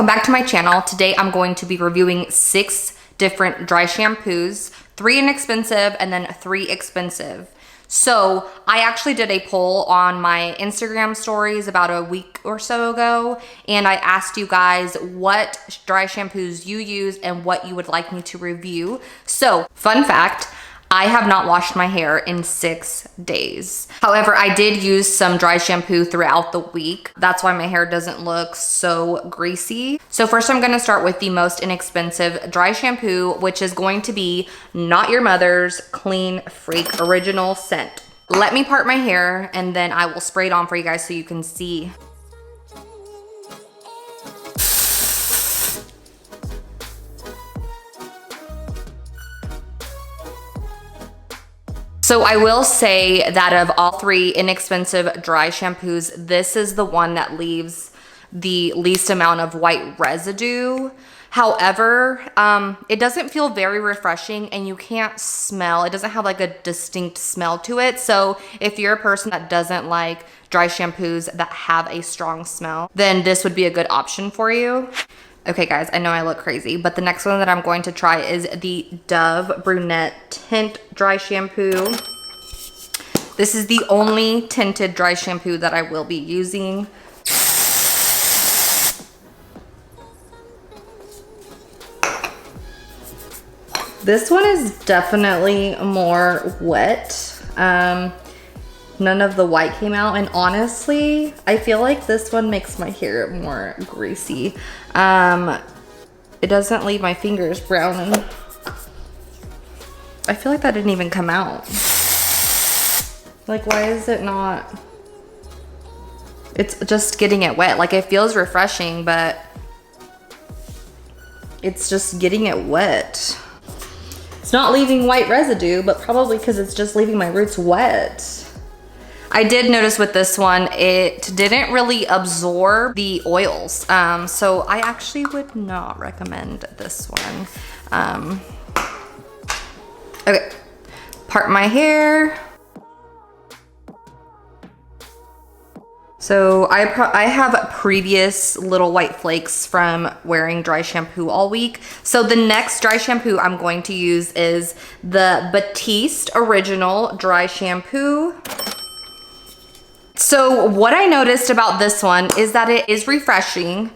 welcome back to my channel. Today I'm going to be reviewing 6 different dry shampoos, 3 inexpensive and then 3 expensive. So I actually did a poll on my Instagram stories about a week or so ago, and I asked you guys what dry shampoos you use and what you would like me to review. So fun fact, I have not washed my hair in 6 days. However, I did use some dry shampoo throughout the week. That's why my hair doesn't look so greasy. So first I'm gonna start with the most inexpensive dry shampoo, which is going to be Not Your Mother's Clean Freak Original Scent. Let me part my hair and then I will spray it on for you guys so you can see. So I will say that of all 3 inexpensive dry shampoos, this is the one that leaves the least amount of white residue. However, it doesn't feel very refreshing and you can't smell, it doesn't have like a distinct smell to it. So if you're a person that doesn't like dry shampoos that have a strong smell, then this would be a good option for you. Okay guys, I know I look crazy, but the next one that I'm going to try is the Dove Brunette Tint Dry Shampoo. This is the only tinted dry shampoo that I will be using. This one is definitely more wet. None of the white came out, and honestly, I feel like this one makes my hair more greasy. It doesn't leave my fingers brown. I feel like that didn't even come out. Like, why is it not? It's just getting it wet. Like, it feels refreshing, but it's just getting it wet. It's not leaving white residue, but probably because it's just leaving my roots wet. I did notice with this one, it didn't really absorb the oils. So I actually would not recommend this one. Okay, part my hair. So I have previous little white flakes from wearing dry shampoo all week. So the next dry shampoo I'm going to use is the Batiste Original Dry Shampoo. So what I noticed about this one is that it is refreshing.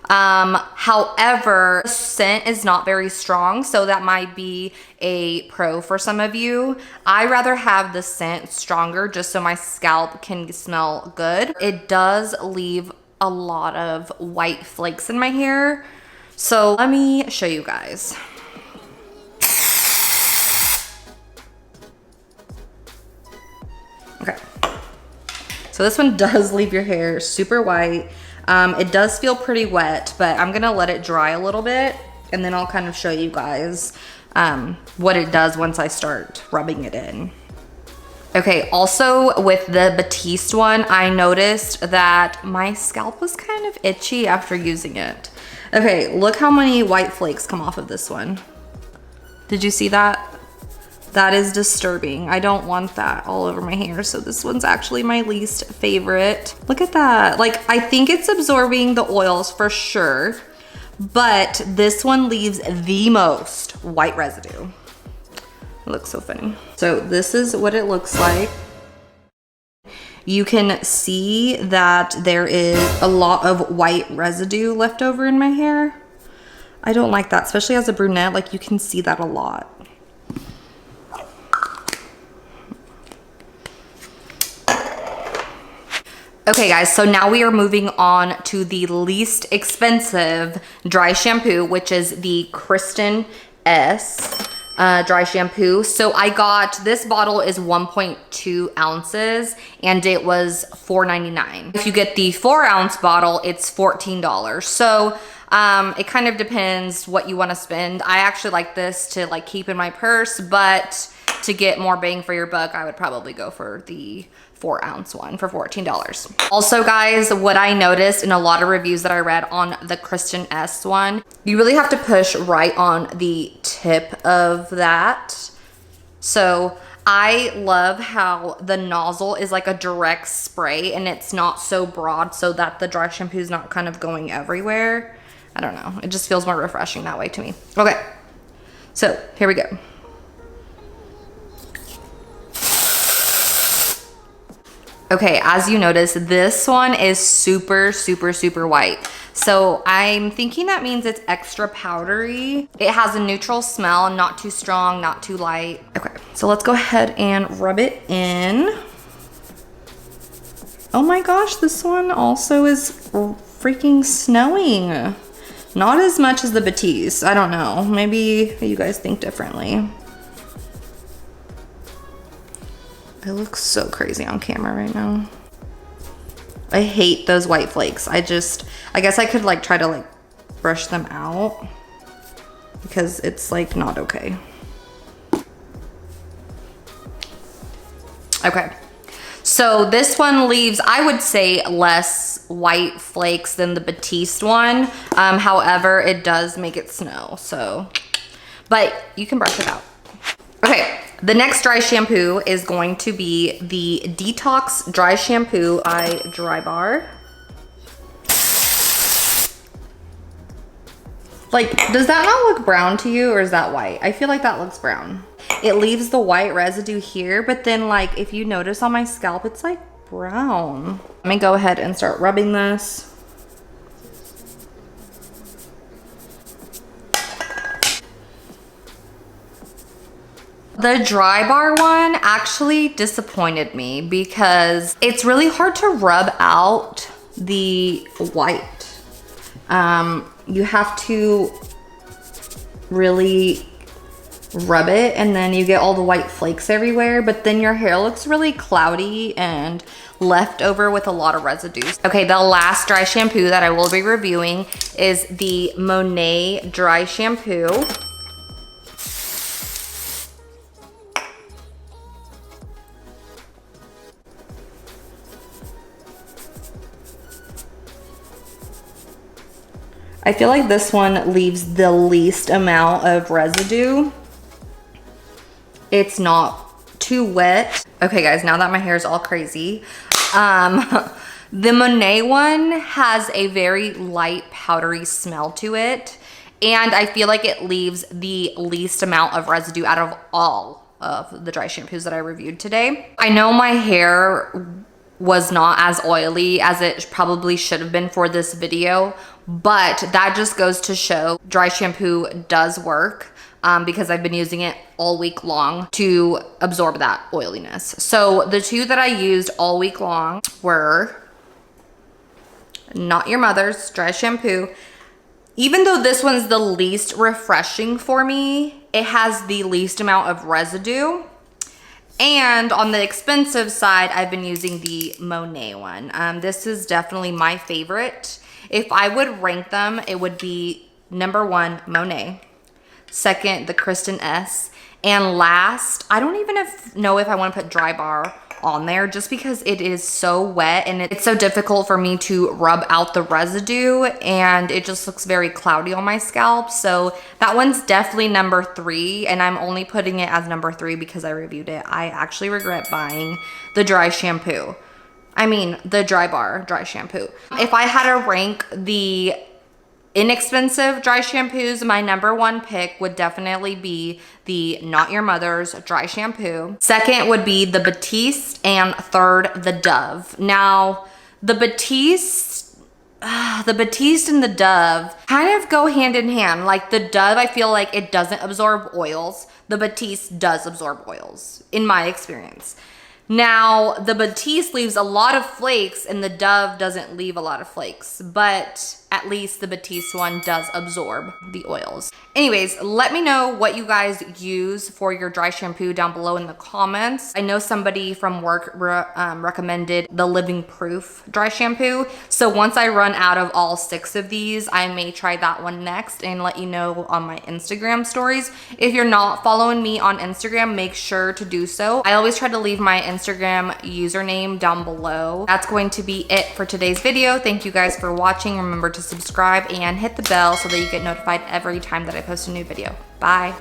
However, the scent is not very strong, so that might be a pro for some of you. I rather have the scent stronger just so my scalp can smell good. It does leave a lot of white flakes in my hair. So let me show you guys. Okay. So this one does leave your hair super white. It does feel pretty wet, but I'm gonna let it dry a little bit and then I'll kind of show you guys what it does once I start rubbing it in. Okay, also with the Batiste one, I noticed that my scalp was kind of itchy after using it. Okay, look how many white flakes come off of this one. Did you see that? That is disturbing. I don't want that all over my hair. So this one's actually my least favorite. Look at that. Like, I think it's absorbing the oils for sure, but this one leaves the most white residue. It looks so funny. So this is what it looks like. You can see that there is a lot of white residue left over in my hair. I don't like that, especially as a brunette. Like, you can see that a lot. Okay guys, so now we are moving on to the least expensive dry shampoo, which is the KRISTIN ESS dry shampoo. So I got, this bottle is 1.2 ounces and it was $4.99. If you get the 4-ounce bottle, it's $14. So it kind of depends what you want to spend. I actually like this to like keep in my purse, but to get more bang for your buck, I would probably go for the 4-ounce one for $14. Also guys, what I noticed in a lot of reviews that I read on the KRISTIN ESS one, you really have to push right on the tip of that. So I love how the nozzle is like a direct spray and it's not so broad so that the dry shampoo is not kind of going everywhere. I don't know. It just feels more refreshing that way to me. Okay, so here we go. Okay, as you notice, this one is super, super, super white. So I'm thinking that means it's extra powdery. It has a neutral smell, not too strong, not too light. Okay, so let's go ahead and rub it in. Oh my gosh, this one also is freaking snowing. Not as much as the Batiste. I don't know, maybe you guys think differently. It looks so crazy on camera right now. I hate those white flakes. I guess I could like try to like brush them out because it's like not okay. Okay, so this one leaves, I would say, less white flakes than the Batiste one. However, it does make it snow, so, but you can brush it out. Okay. The next dry shampoo is going to be the Detox Dry Shampoo by DRYBAR. Like, does that not look brown to you, or is that white? I feel like that looks brown. It leaves the white residue here, but then like, if you notice on my scalp, it's like brown. Let me go ahead and start rubbing this. The DRYBAR one actually disappointed me because it's really hard to rub out the white. You have to really rub it and then you get all the white flakes everywhere, but then your hair looks really cloudy and left over with a lot of residues. Okay, the last dry shampoo that I will be reviewing is the MONAT Dry Shampoo. I feel like this one leaves the least amount of residue. It's not too wet. Okay guys, now that my hair is all crazy, the MONAT one has a very light powdery smell to it. And I feel like it leaves the least amount of residue out of all of the dry shampoos that I reviewed today. I know my hair was not as oily as it probably should have been for this video, but that just goes to show dry shampoo does work because I've been using it all week long to absorb that oiliness. So the two that I used all week long were Not Your Mother's Dry Shampoo. Even though this one's the least refreshing for me, it has the least amount of residue. And on the expensive side, I've been using the MONAT one. This is definitely my favorite. If I would rank them, it would be number 1, MONAT. Second, the KRISTIN ESS. And last, I don't even know if I want to put DRYBAR on there just because it is so wet and it's so difficult for me to rub out the residue and it just looks very cloudy on my scalp. So that one's definitely number 3 and I'm only putting it as number 3 because I reviewed it. I actually regret buying the dry shampoo. I mean, the DRYBAR dry shampoo. If I had to rank the inexpensive dry shampoos, my number 1 pick would definitely be the Not Your Mother's Dry Shampoo. Second would be the Batiste, and third, the Dove. Now, the Batiste and the Dove kind of go hand in hand. Like the Dove, I feel like it doesn't absorb oils. The Batiste does absorb oils, in my experience. Now, the Batiste leaves a lot of flakes and the Dove doesn't leave a lot of flakes, but at least the Batiste one does absorb the oils. Anyways, let me know what you guys use for your dry shampoo down below in the comments. I know somebody from work recommended the Living Proof dry shampoo. So once I run out of all 6 of these, I may try that one next and let you know on my Instagram stories. If you're not following me on Instagram, make sure to do so. I always try to leave my Instagram username down below. That's going to be it for today's video. Thank you guys for watching. Remember to subscribe and hit the bell so that you get notified every time that I post a new video. Bye.